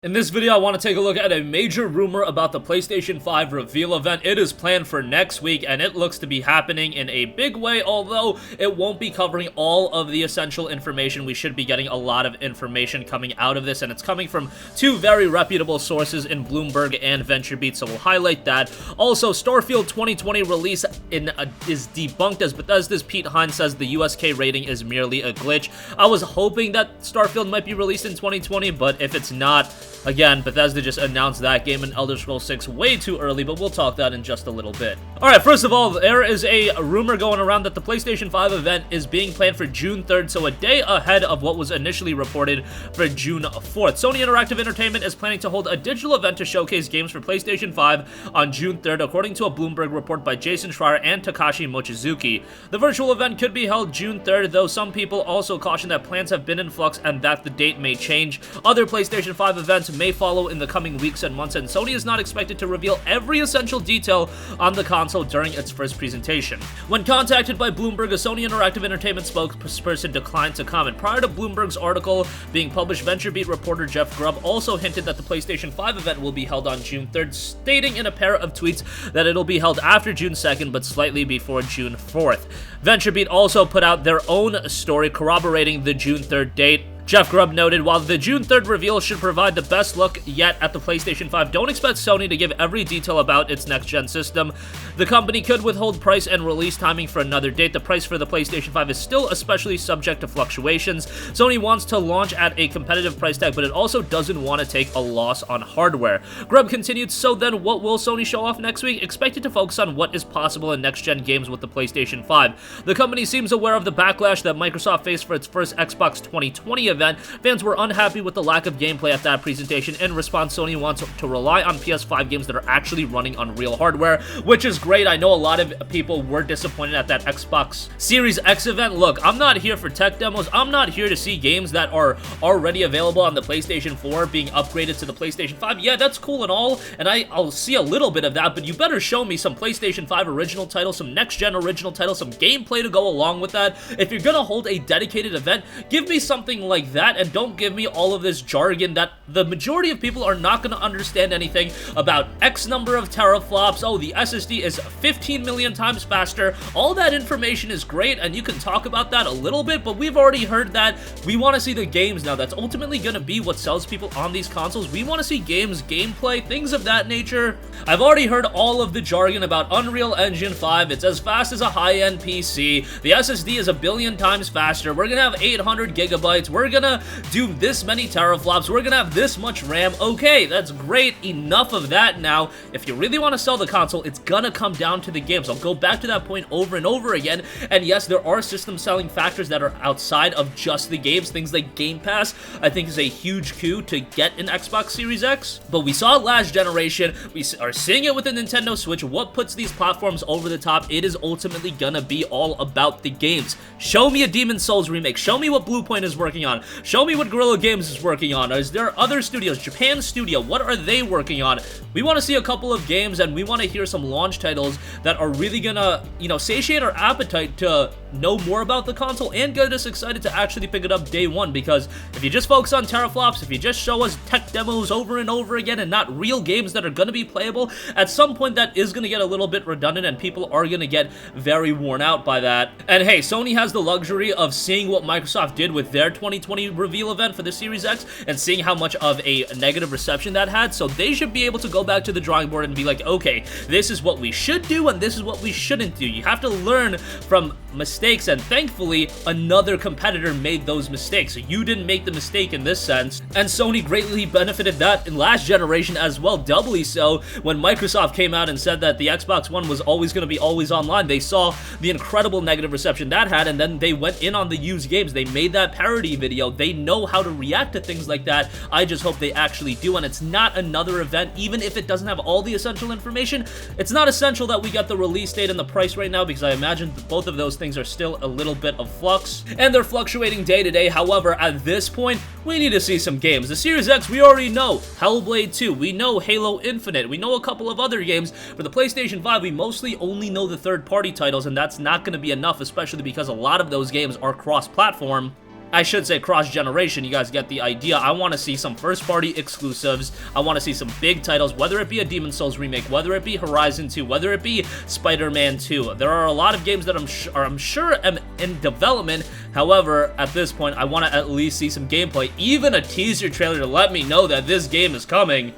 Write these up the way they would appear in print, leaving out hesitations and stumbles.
In this video, I want to take a look at a major rumor about the PlayStation 5 reveal event. It is planned for next week, and it looks to be happening in a big way, although it won't be covering all of the essential information. We should be getting a lot of information coming out of this, and it's coming from two very reputable sources in Bloomberg and VentureBeat, so we'll highlight that. Also, Starfield 2020 release is debunked as Bethesda's Pete Hines says the USK rating is merely a glitch. I was hoping that Starfield might be released in 2020, but if it's not, again, Bethesda just announced that game in Elder Scrolls 6 way too early, but we'll talk that in just a little bit. Alright, first of all, there is a rumor going around that the PlayStation 5 event is being planned for June 3rd, so a day ahead of what was initially reported for June 4th. Sony Interactive Entertainment is planning to hold a digital event to showcase games for PlayStation 5 on June 3rd, according to a Bloomberg report by Jason Schreier and Takashi Mochizuki. The virtual event could be held June 3rd, though some people also caution that plans have been in flux and that the date may change. Other PlayStation 5 events may follow in the coming weeks and months, and Sony is not expected to reveal every essential detail on the console during its first presentation. When contacted by Bloomberg, a Sony Interactive Entertainment spokesperson declined to comment. Prior to Bloomberg's article being published, VentureBeat reporter Jeff Grubb also hinted that the PlayStation 5 event will be held on June 3rd, stating in a pair of tweets that it'll be held after June 2nd, but slightly before June 4th. VentureBeat also put out their own story corroborating the June 3rd date. Jeff Grubb noted, while the June 3rd reveal should provide the best look yet at the PlayStation 5, don't expect Sony to give every detail about its next-gen system. The company could withhold price and release timing for another date. The price for the PlayStation 5 is still especially subject to fluctuations. Sony wants to launch at a competitive price tag, but it also doesn't want to take a loss on hardware. Grubb continued, so then what will Sony show off next week? Expected to focus on what is possible in next-gen games with the PlayStation 5. The company seems aware of the backlash that Microsoft faced for its first Xbox 2020 event. Fans were unhappy with the lack of gameplay at that presentation. In response, Sony wants to rely on PS5 games that are actually running on real hardware, which is great. I know a lot of people were disappointed at that Xbox Series X event. Look, I'm not here for tech demos. I'm not here to see games that are already available on the PlayStation 4 being upgraded to the PlayStation 5. Yeah, that's cool and all, and I'll see a little bit of that, but you better show me some PlayStation 5 original titles, some next-gen original titles, some gameplay to go along with that. If you're gonna hold a dedicated event, give me something like that, and don't give me all of this jargon that the majority of people are not going to understand anything about. X number of teraflops, oh, the SSD is 15 million times faster. All that information is great, and you can talk about that a little bit, but we've already heard that. We want to see the games now. That's ultimately going to be what sells people on these consoles. We want to see games, gameplay, things of that nature. I've already heard all of the jargon about Unreal Engine 5. It's as fast as a high-end PC. The SSD is a billion times faster. We're going to have 800 gigabytes. We're going to do this many teraflops. We're going to have this much RAM. Okay, that's great. Enough of that now. If you really want to sell the console, it's going to come down to the games. I'll go back to that point over and over again. And yes, there are system selling factors that are outside of just the games. Things like Game Pass, I think, is a huge coup to get an Xbox Series X. But we saw it last generation. We are seeing it with the Nintendo Switch. What puts these platforms over the top? It is ultimately going to be all about the games. Show me a Demon's Souls remake. Show me what Bluepoint is working on. Show me what Guerrilla Games is working on. Is there other studios? Japan Studio, what are they working on? We want to see a couple of games, and we want to hear some launch titles that are really gonna, satiate our appetite to know more about the console and get us excited to actually pick it up day one, because if you just focus on teraflops, if you just show us tech demos over and over again and not real games that are going to be playable, at some point that is going to get a little bit redundant and people are going to get very worn out by that. And hey, Sony has the luxury of seeing what Microsoft did with their 2020 reveal event for the Series X and seeing how much of a negative reception that had, so they should be able to go back to the drawing board and be like, okay, this is what we should do and this is what we shouldn't do. You have to learn from mistakes, and thankfully another competitor made those mistakes, so you didn't make the mistake in this sense. And Sony greatly benefited that in last generation as well, doubly so. When Microsoft came out and said that the Xbox One was always going to be always online, they saw the incredible negative reception that had, and then they went in on the used games. They made that parody video. They know how to react to things like that. I just hope they actually do, and it's not another event, even if it doesn't have all the essential information. It's not essential that we get the release date and the price right now, because I imagine both of those things are still a little bit of flux, and they're fluctuating day to day. However, at this point, we need to see some games. The Series X, we already know Hellblade 2, we know Halo Infinite, we know a couple of other games. For the PlayStation 5, we mostly only know the third-party titles, and that's not going to be enough, especially because a lot of those games are cross-platform. I should say cross-generation, you guys get the idea. I want to see some first-party exclusives. I want to see some big titles, whether it be a Demon's Souls remake, whether it be Horizon 2, whether it be Spider-Man 2. There are a lot of games that I'm sure am in development. However, at this point, I want to at least see some gameplay, even a teaser trailer to let me know that this game is coming.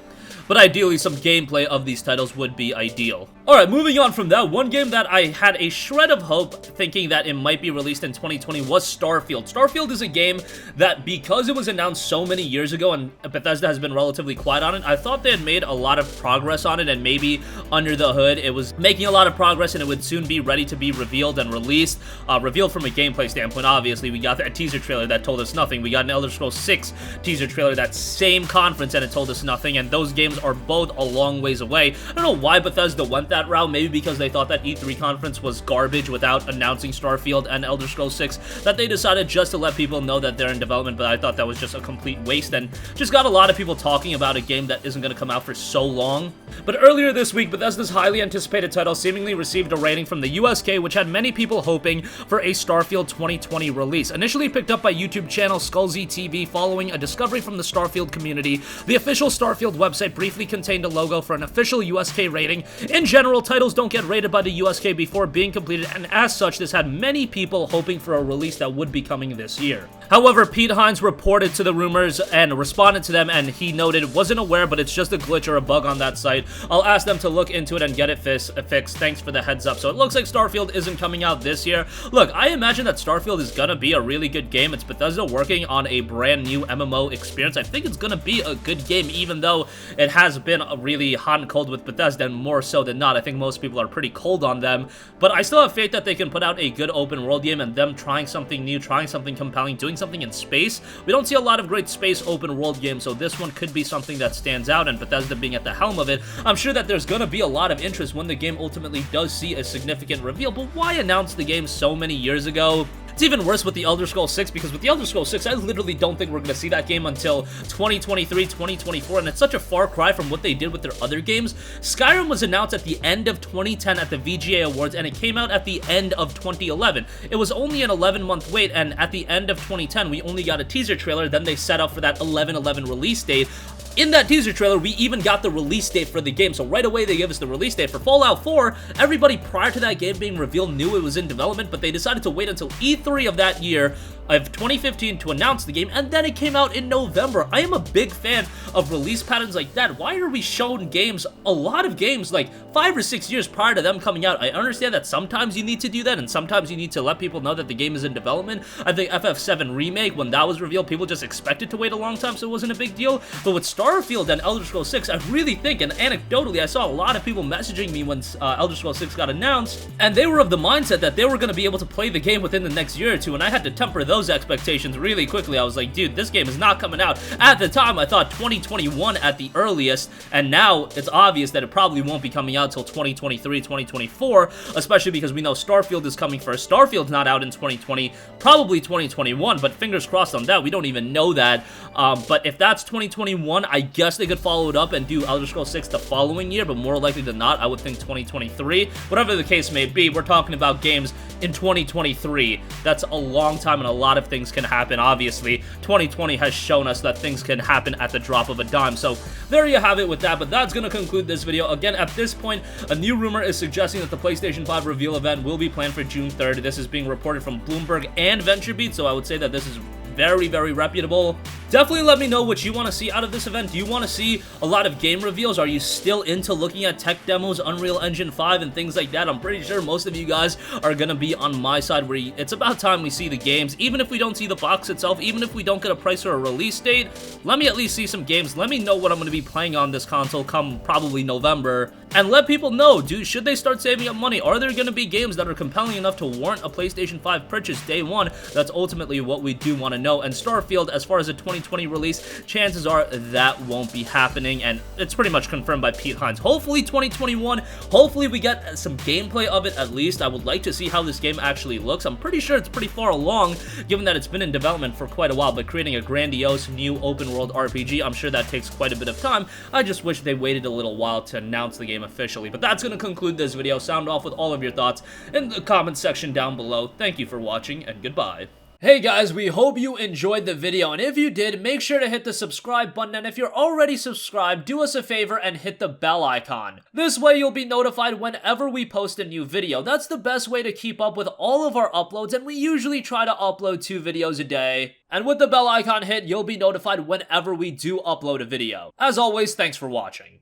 But ideally, some gameplay of these titles would be ideal. Alright, moving on from that, one game that I had a shred of hope thinking that it might be released in 2020 was Starfield. Starfield is a game that, because it was announced so many years ago and Bethesda has been relatively quiet on it, I thought they had made a lot of progress on it, and maybe under the hood it was making a lot of progress and it would soon be ready to be revealed and released. Revealed from a gameplay standpoint, obviously. We got that teaser trailer that told us nothing. We got an Elder Scrolls 6 teaser trailer that same conference and it told us nothing, and those games are both a long ways away. I don't know why Bethesda went that route, maybe because they thought that E3 conference was garbage without announcing Starfield and Elder Scrolls 6, that they decided just to let people know that they're in development, but I thought that was just a complete waste and just got a lot of people talking about a game that isn't going to come out for so long. But earlier this week, Bethesda's highly anticipated title seemingly received a rating from the USK, which had many people hoping for a Starfield 2020 release. Initially picked up by YouTube channel Skullzy TV following a discovery from the Starfield community, the official Starfield website briefly contained a logo for an official USK rating. In general, titles don't get rated by the USK before being completed, and as such, this had many people hoping for a release that would be coming this year. However, Pete Hines reported to the rumors and responded to them, and he noted, wasn't aware, but it's just a glitch or a bug on that site. I'll ask them to look into it and get it fixed. Thanks for the heads up. So it looks like Starfield isn't coming out this year. Look, I imagine that Starfield is gonna be a really good game. It's Bethesda working on a brand new MMO experience. I think it's gonna be a good game, even though it has been really hot and cold with Bethesda, and more so than not. I think most people are pretty cold on them, but I still have faith that they can put out a good open world game, and them trying something new, trying something compelling, doing something in space. We don't see a lot of great space open world games, so this one could be something that stands out, and Bethesda being at the helm of it, I'm sure that there's gonna be a lot of interest when the game ultimately does see a significant reveal. But why announce the game so many years ago? It's even worse with the Elder Scrolls 6, because with the Elder Scrolls 6, I literally don't think we're going to see that game until 2023, 2024, and it's such a far cry from what they did with their other games. Skyrim was announced at the end of 2010 at the VGA Awards, and it came out at the end of 2011. It was only an 11-month wait, and at the end of 2010, we only got a teaser trailer, then they set up for that 11/11 release date. In that teaser trailer, we even got the release date for the game, so right away they gave us the release date for Fallout 4. Everybody prior to that game being revealed knew it was in development, but they decided to wait until E3 of that year of 2015 to announce the game, and then it came out in November. I am a big fan of release patterns like that. Why are we showing games, a lot of games, like 5 or 6 years prior to them coming out? I understand that sometimes you need to do that, and sometimes you need to let people know that the game is in development. I think FF7 Remake, when that was revealed, people just expected to wait a long time, so it wasn't a big deal. But with Starfield and Elder Scrolls 6, I really think, and anecdotally, I saw a lot of people messaging me when Elder Scrolls 6 got announced, and they were of the mindset that they were going to be able to play the game within the next year or two, and I had to temper those expectations really quickly. I was like, dude, this game is not coming out. At the time, I thought 2021 at the earliest, and now it's obvious that it probably won't be coming out until 2023, 2024, especially because we know Starfield is coming first. Starfield's not out in 2020, probably 2021, but fingers crossed on that. We don't even know that, but if that's 2021, I guess they could follow it up and do Elder Scrolls 6 the following year, but more likely than not, I would think 2023. Whatever the case may be, we're talking about games in 2023. That's a long time, and a lot of things can happen. Obviously, 2020 has shown us that things can happen at the drop of a dime. So there you have it with that, but that's going to conclude this video. Again, at this point, a new rumor is suggesting that the PlayStation 5 reveal event will be planned for June 3rd. This is being reported from Bloomberg and VentureBeat, so I would say that this is very, very reputable. Definitely let me know what you want to see out of this event. Do you want to see a lot of game reveals? Are you still into looking at tech demos, Unreal Engine 5, and things like that? I'm pretty sure most of you guys are going to be on my side, where it's about time we see the games. Even if we don't see the box itself, even if we don't get a price or a release date, let me at least see some games. Let me know what I'm going to be playing on this console come probably November. And let people know, dude, should they start saving up money? Are there going to be games that are compelling enough to warrant a PlayStation 5 purchase day one? That's ultimately what we do want to know. And Starfield, as far as a 2020 release, chances are that won't be happening, and it's pretty much confirmed by Pete Hines. Hopefully 2021, hopefully we get some gameplay of it at least. I would like to see how this game actually looks. I'm pretty sure it's pretty far along, given that it's been in development for quite a while, but creating a grandiose new open world RPG, I'm sure that takes quite a bit of time. I just wish they waited a little while to announce the game officially. But that's going to conclude this video. Sound off with all of your thoughts in the comment section down below. Thank you for watching, and goodbye. Hey guys, we hope you enjoyed the video, and if you did, make sure to hit the subscribe button, and if you're already subscribed, do us a favor and hit the bell icon. This way you'll be notified whenever we post a new video. That's the best way to keep up with all of our uploads, and we usually try to upload 2 videos a day. And with the bell icon hit, you'll be notified whenever we do upload a video. As always, thanks for watching.